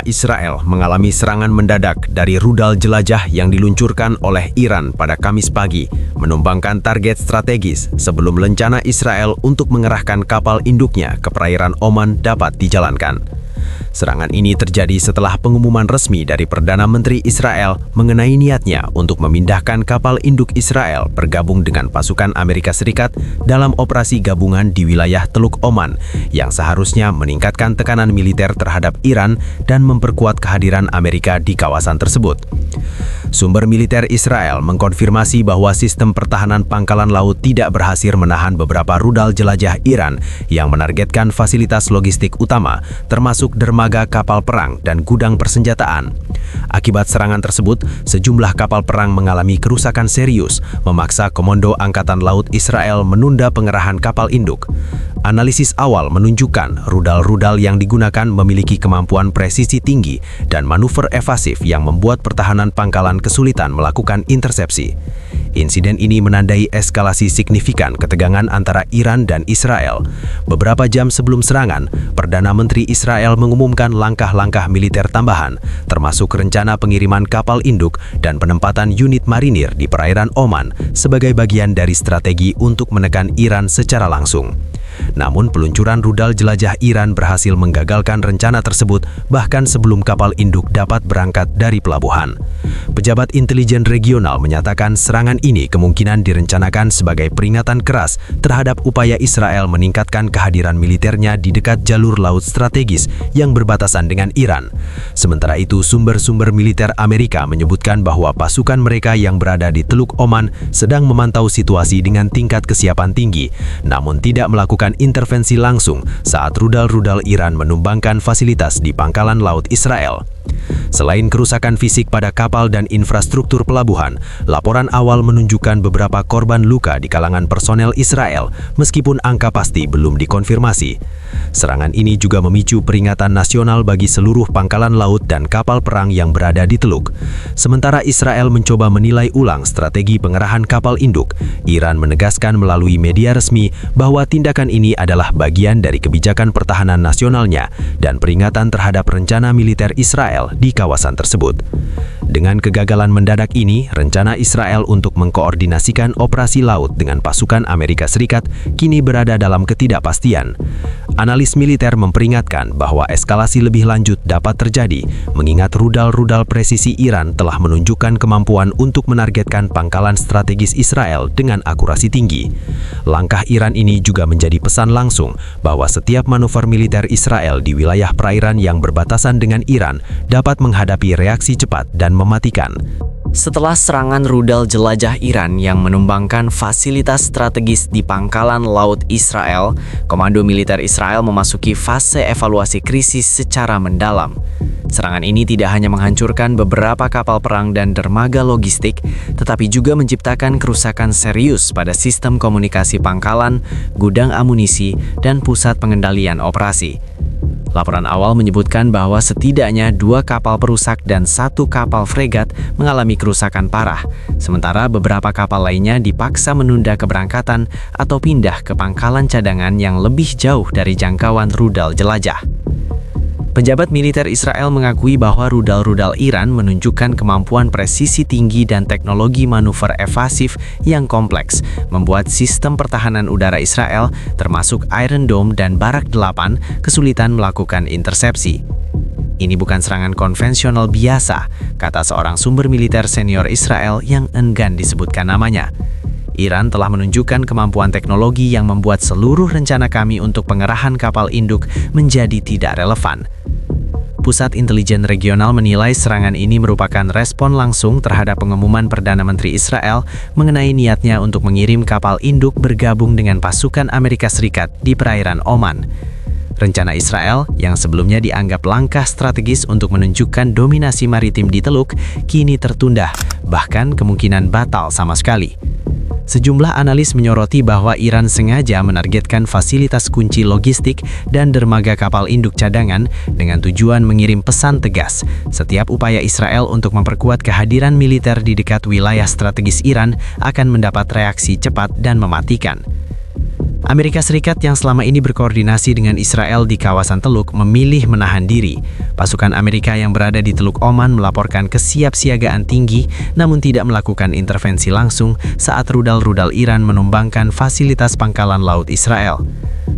Israel mengalami serangan mendadak dari rudal jelajah yang diluncurkan oleh Iran pada Kamis pagi, menumbangkan target strategis sebelum rencana Israel untuk mengerahkan kapal induknya ke perairan Oman dapat dijalankan. Serangan ini terjadi setelah pengumuman resmi dari Perdana Menteri Israel mengenai niatnya untuk memindahkan kapal induk Israel bergabung dengan pasukan Amerika Serikat dalam operasi gabungan di wilayah Teluk Oman yang seharusnya meningkatkan tekanan militer terhadap Iran dan memperkuat kehadiran Amerika di kawasan tersebut. Sumber militer Israel mengkonfirmasi bahwa sistem pertahanan pangkalan laut tidak berhasil menahan beberapa rudal jelajah Iran yang menargetkan fasilitas logistik utama, termasuk dermaga kapal perang dan gudang persenjataan. Akibat serangan tersebut, sejumlah kapal perang mengalami kerusakan serius, memaksa Komando Angkatan Laut Israel menunda pengerahan kapal induk. Analisis awal menunjukkan rudal-rudal yang digunakan memiliki kemampuan presisi tinggi dan manuver evasif yang membuat pertahanan pangkalan kesulitan melakukan intersepsi. Insiden ini menandai eskalasi signifikan ketegangan antara Iran dan Israel. Beberapa jam sebelum serangan, Perdana Menteri Israel mengumumkan langkah-langkah militer tambahan, termasuk rencana pengiriman kapal induk dan penempatan unit marinir di perairan Oman sebagai bagian dari strategi untuk menekan Iran secara langsung. Namun peluncuran rudal jelajah Iran berhasil menggagalkan rencana tersebut bahkan sebelum kapal induk dapat berangkat dari pelabuhan. Pejabat intelijen regional menyatakan serangan ini kemungkinan direncanakan sebagai peringatan keras terhadap upaya Israel meningkatkan kehadiran militernya di dekat jalur laut strategis yang berbatasan dengan Iran. Sementara itu, sumber-sumber militer Amerika menyebutkan bahwa pasukan mereka yang berada di Teluk Oman sedang memantau situasi dengan tingkat kesiapan tinggi, namun tidak melakukan intervensi langsung saat rudal-rudal Iran menumbangkan fasilitas di pangkalan laut Israel. Selain kerusakan fisik pada kapal dan infrastruktur pelabuhan, laporan awal menunjukkan beberapa korban luka di kalangan personel Israel, meskipun angka pasti belum dikonfirmasi. Serangan ini juga memicu peringatan nasional bagi seluruh pangkalan laut dan kapal perang yang berada di Teluk. Sementara Israel mencoba menilai ulang strategi pengerahan kapal induk, Iran menegaskan melalui media resmi bahwa tindakan ini adalah bagian dari kebijakan pertahanan nasionalnya dan peringatan terhadap rencana militer Israel di kawasan tersebut. Dengan kegagalan mendadak ini, rencana Israel untuk mengkoordinasikan operasi laut dengan pasukan Amerika Serikat kini berada dalam ketidakpastian. Analis militer memperingatkan bahwa eskalasi lebih lanjut dapat terjadi, mengingat rudal-rudal presisi Iran telah menunjukkan kemampuan untuk menargetkan pangkalan strategis Israel dengan akurasi tinggi. Langkah Iran ini juga menjadi pesan langsung bahwa setiap manuver militer Israel di wilayah perairan yang berbatasan dengan Iran dapat menghadapi reaksi cepat dan mematikan. Setelah serangan rudal jelajah Iran yang menumbangkan fasilitas strategis di pangkalan laut Israel, Komando Militer Israel memasuki fase evaluasi krisis secara mendalam. Serangan ini tidak hanya menghancurkan beberapa kapal perang dan dermaga logistik, tetapi juga menciptakan kerusakan serius pada sistem komunikasi pangkalan, gudang amunisi, dan pusat pengendalian operasi. Laporan awal menyebutkan bahwa setidaknya 2 kapal perusak dan 1 kapal fregat mengalami kerusakan parah, sementara beberapa kapal lainnya dipaksa menunda keberangkatan atau pindah ke pangkalan cadangan yang lebih jauh dari jangkauan rudal jelajah. Pejabat militer Israel mengakui bahwa rudal-rudal Iran menunjukkan kemampuan presisi tinggi dan teknologi manuver evasif yang kompleks, membuat sistem pertahanan udara Israel, termasuk Iron Dome dan Barak 8, kesulitan melakukan intersepsi. Ini bukan serangan konvensional biasa, kata seorang sumber militer senior Israel yang enggan disebutkan namanya. Iran telah menunjukkan kemampuan teknologi yang membuat seluruh rencana kami untuk pengerahan kapal induk menjadi tidak relevan. Pusat Intelijen Regional menilai serangan ini merupakan respon langsung terhadap pengumuman Perdana Menteri Israel mengenai niatnya untuk mengirim kapal induk bergabung dengan pasukan Amerika Serikat di perairan Oman. Rencana Israel, yang sebelumnya dianggap langkah strategis untuk menunjukkan dominasi maritim di Teluk, kini tertunda, bahkan kemungkinan batal sama sekali. Sejumlah analis menyoroti bahwa Iran sengaja menargetkan fasilitas kunci logistik dan dermaga kapal induk cadangan dengan tujuan mengirim pesan tegas. Setiap upaya Israel untuk memperkuat kehadiran militer di dekat wilayah strategis Iran akan mendapat reaksi cepat dan mematikan. Amerika Serikat yang selama ini berkoordinasi dengan Israel di kawasan Teluk memilih menahan diri. Pasukan Amerika yang berada di Teluk Oman melaporkan kesiapsiagaan tinggi namun tidak melakukan intervensi langsung saat rudal-rudal Iran menumbangkan fasilitas pangkalan laut Israel.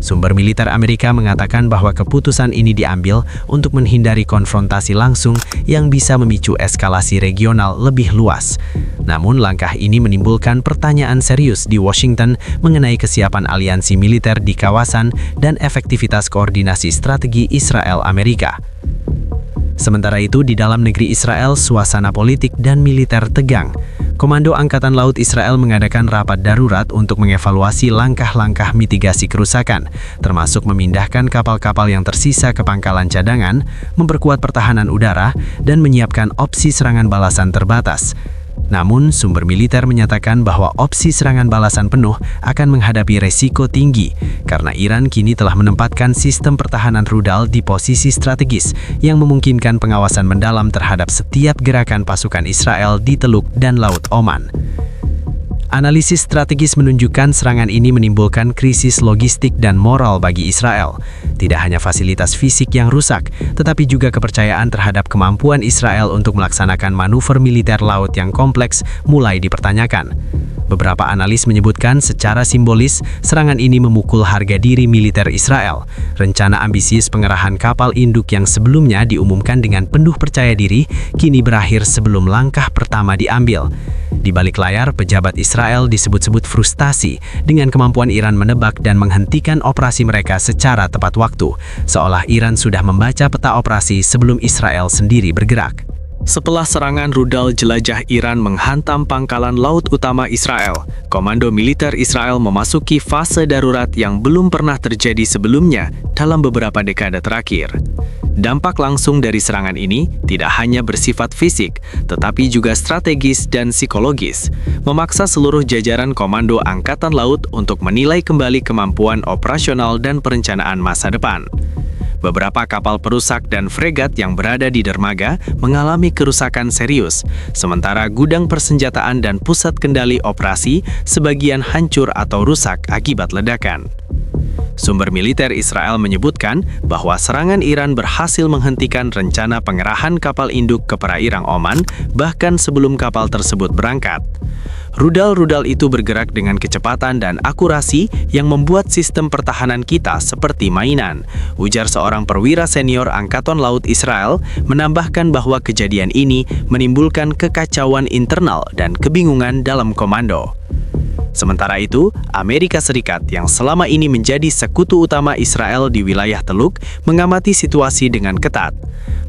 Sumber militer Amerika mengatakan bahwa keputusan ini diambil untuk menghindari konfrontasi langsung yang bisa memicu eskalasi regional lebih luas. Namun langkah ini menimbulkan pertanyaan serius di Washington mengenai kesiapan aliansi militer di kawasan dan efektivitas koordinasi strategi Israel-Amerika. Sementara itu, di dalam negeri Israel, suasana politik dan militer tegang. Komando Angkatan Laut Israel mengadakan rapat darurat untuk mengevaluasi langkah-langkah mitigasi kerusakan, termasuk memindahkan kapal-kapal yang tersisa ke pangkalan cadangan, memperkuat pertahanan udara, dan menyiapkan opsi serangan balasan terbatas. Namun, sumber militer menyatakan bahwa opsi serangan balasan penuh akan menghadapi resiko tinggi karena Iran kini telah menempatkan sistem pertahanan rudal di posisi strategis yang memungkinkan pengawasan mendalam terhadap setiap gerakan pasukan Israel di Teluk dan Laut Oman. Analisis strategis menunjukkan serangan ini menimbulkan krisis logistik dan moral bagi Israel. Tidak hanya fasilitas fisik yang rusak, tetapi juga kepercayaan terhadap kemampuan Israel untuk melaksanakan manuver militer laut yang kompleks mulai dipertanyakan. Beberapa analis menyebutkan secara simbolis, serangan ini memukul harga diri militer Israel. Rencana ambisius pengerahan kapal induk yang sebelumnya diumumkan dengan penuh percaya diri, kini berakhir sebelum langkah pertama diambil. Di balik layar, pejabat Israel disebut-sebut frustasi dengan kemampuan Iran menebak dan menghentikan operasi mereka secara tepat waktu, seolah Iran sudah membaca peta operasi sebelum Israel sendiri bergerak. Setelah serangan rudal jelajah Iran menghantam pangkalan laut utama Israel, Komando Militer Israel memasuki fase darurat yang belum pernah terjadi sebelumnya dalam beberapa dekade terakhir. Dampak langsung dari serangan ini tidak hanya bersifat fisik, tetapi juga strategis dan psikologis, memaksa seluruh jajaran Komando Angkatan Laut untuk menilai kembali kemampuan operasional dan perencanaan masa depan. Beberapa kapal perusak dan fregat yang berada di dermaga mengalami kerusakan serius, sementara gudang persenjataan dan pusat kendali operasi sebagian hancur atau rusak akibat ledakan. Sumber militer Israel menyebutkan bahwa serangan Iran berhasil menghentikan rencana pengerahan kapal induk ke perairan Oman bahkan sebelum kapal tersebut berangkat. Rudal-rudal itu bergerak dengan kecepatan dan akurasi yang membuat sistem pertahanan kita seperti mainan, ujar seorang perwira senior Angkatan Laut Israel, menambahkan bahwa kejadian ini menimbulkan kekacauan internal dan kebingungan dalam komando. Sementara itu, Amerika Serikat yang selama ini menjadi sekutu utama Israel di wilayah Teluk mengamati situasi dengan ketat.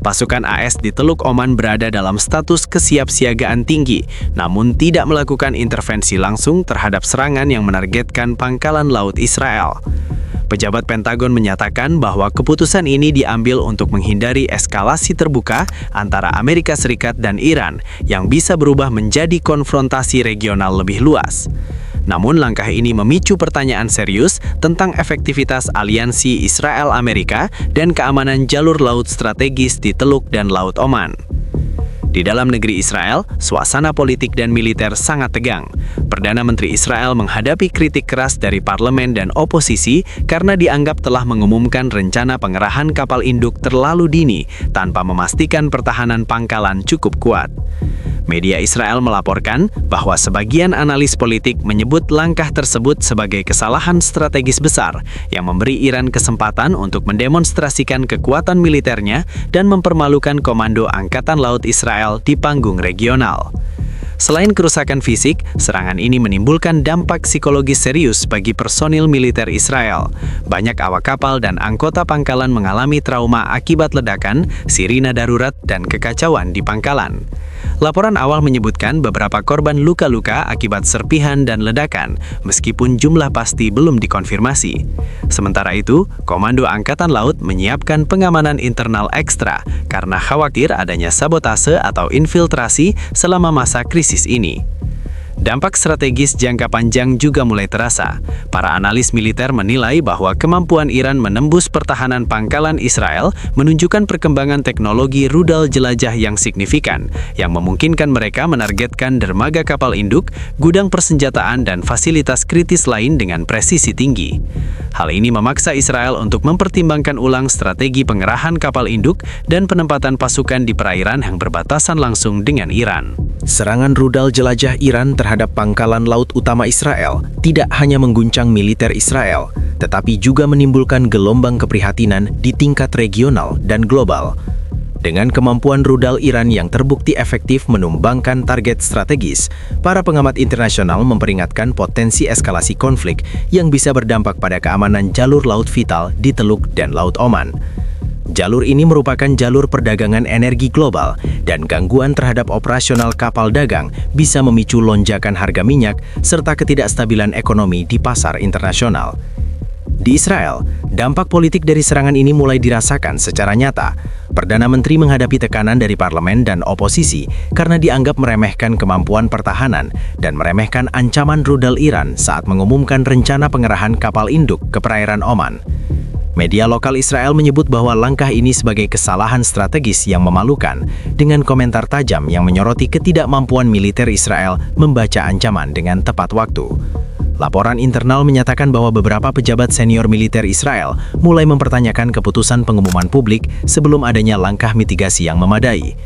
Pasukan AS di Teluk Oman berada dalam status kesiapsiagaan tinggi, namun tidak melakukan intervensi langsung terhadap serangan yang menargetkan pangkalan laut Israel. Pejabat Pentagon menyatakan bahwa keputusan ini diambil untuk menghindari eskalasi terbuka antara Amerika Serikat dan Iran yang bisa berubah menjadi konfrontasi regional lebih luas. Namun langkah ini memicu pertanyaan serius tentang efektivitas aliansi Israel-Amerika dan keamanan jalur laut strategis di Teluk dan Laut Oman. Di dalam negeri Israel, suasana politik dan militer sangat tegang. Perdana Menteri Israel menghadapi kritik keras dari parlemen dan oposisi karena dianggap telah mengumumkan rencana pengerahan kapal induk terlalu dini tanpa memastikan pertahanan pangkalan cukup kuat. Media Israel melaporkan bahwa sebagian analis politik menyebut langkah tersebut sebagai kesalahan strategis besar yang memberi Iran kesempatan untuk mendemonstrasikan kekuatan militernya dan mempermalukan Komando Angkatan Laut Israel di panggung regional. Selain kerusakan fisik, serangan ini menimbulkan dampak psikologis serius bagi personil militer Israel. Banyak awak kapal dan anggota pangkalan mengalami trauma akibat ledakan, sirine darurat, dan kekacauan di pangkalan. Laporan awal menyebutkan beberapa korban luka-luka akibat serpihan dan ledakan, meskipun jumlah pasti belum dikonfirmasi. Sementara itu, Komando Angkatan Laut menyiapkan pengamanan internal ekstra karena khawatir adanya sabotase atau infiltrasi selama masa krisis ini. Dampak strategis jangka panjang juga mulai terasa. Para analis militer menilai bahwa kemampuan Iran menembus pertahanan pangkalan Israel menunjukkan perkembangan teknologi rudal jelajah yang signifikan, yang memungkinkan mereka menargetkan dermaga kapal induk, gudang persenjataan, dan fasilitas kritis lain dengan presisi tinggi. Hal ini memaksa Israel untuk mempertimbangkan ulang strategi pengerahan kapal induk dan penempatan pasukan di perairan yang berbatasan langsung dengan Iran. Serangan rudal jelajah Iran terhadap pangkalan laut utama Israel tidak hanya mengguncang militer Israel, tetapi juga menimbulkan gelombang keprihatinan di tingkat regional dan global. Dengan kemampuan rudal Iran yang terbukti efektif menumbangkan target strategis, para pengamat internasional memperingatkan potensi eskalasi konflik yang bisa berdampak pada keamanan jalur laut vital di Teluk dan Laut Oman. Jalur ini merupakan jalur perdagangan energi global, dan gangguan terhadap operasional kapal dagang bisa memicu lonjakan harga minyak serta ketidakstabilan ekonomi di pasar internasional. Di Israel, dampak politik dari serangan ini mulai dirasakan secara nyata. Perdana Menteri menghadapi tekanan dari parlemen dan oposisi karena dianggap meremehkan kemampuan pertahanan dan meremehkan ancaman rudal Iran saat mengumumkan rencana pengerahan kapal induk ke perairan Oman. Media lokal Israel menyebut bahwa langkah ini sebagai kesalahan strategis yang memalukan, dengan komentar tajam yang menyoroti ketidakmampuan militer Israel membaca ancaman dengan tepat waktu. Laporan internal menyatakan bahwa beberapa pejabat senior militer Israel mulai mempertanyakan keputusan pengumuman publik sebelum adanya langkah mitigasi yang memadai.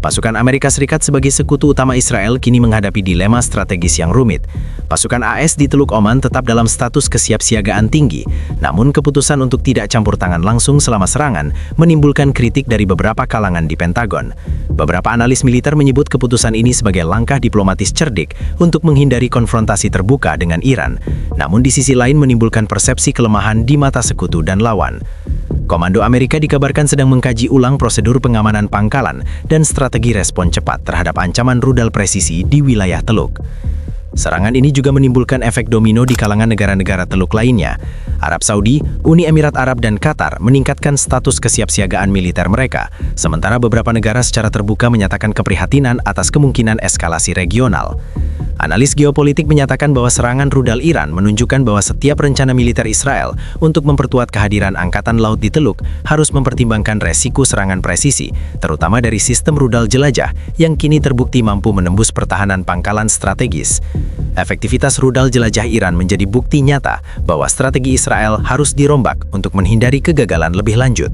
Pasukan Amerika Serikat sebagai sekutu utama Israel kini menghadapi dilema strategis yang rumit. Pasukan AS di Teluk Oman tetap dalam status kesiapsiagaan tinggi, namun keputusan untuk tidak campur tangan langsung selama serangan menimbulkan kritik dari beberapa kalangan di Pentagon. Beberapa analis militer menyebut keputusan ini sebagai langkah diplomatis cerdik untuk menghindari konfrontasi terbuka dengan Iran, namun di sisi lain menimbulkan persepsi kelemahan di mata sekutu dan lawan. Komando Amerika dikabarkan sedang mengkaji ulang prosedur pengamanan pangkalan dan strategi respon cepat terhadap ancaman rudal presisi di wilayah Teluk. Serangan ini juga menimbulkan efek domino di kalangan negara-negara Teluk lainnya. Arab Saudi, Uni Emirat Arab, dan Qatar meningkatkan status kesiapsiagaan militer mereka, sementara beberapa negara secara terbuka menyatakan keprihatinan atas kemungkinan eskalasi regional. Analis geopolitik menyatakan bahwa serangan rudal Iran menunjukkan bahwa setiap rencana militer Israel untuk memperkuat kehadiran angkatan laut di Teluk harus mempertimbangkan resiko serangan presisi, terutama dari sistem rudal jelajah yang kini terbukti mampu menembus pertahanan pangkalan strategis. Efektivitas rudal jelajah Iran menjadi bukti nyata bahwa strategi Israel harus dirombak untuk menghindari kegagalan lebih lanjut.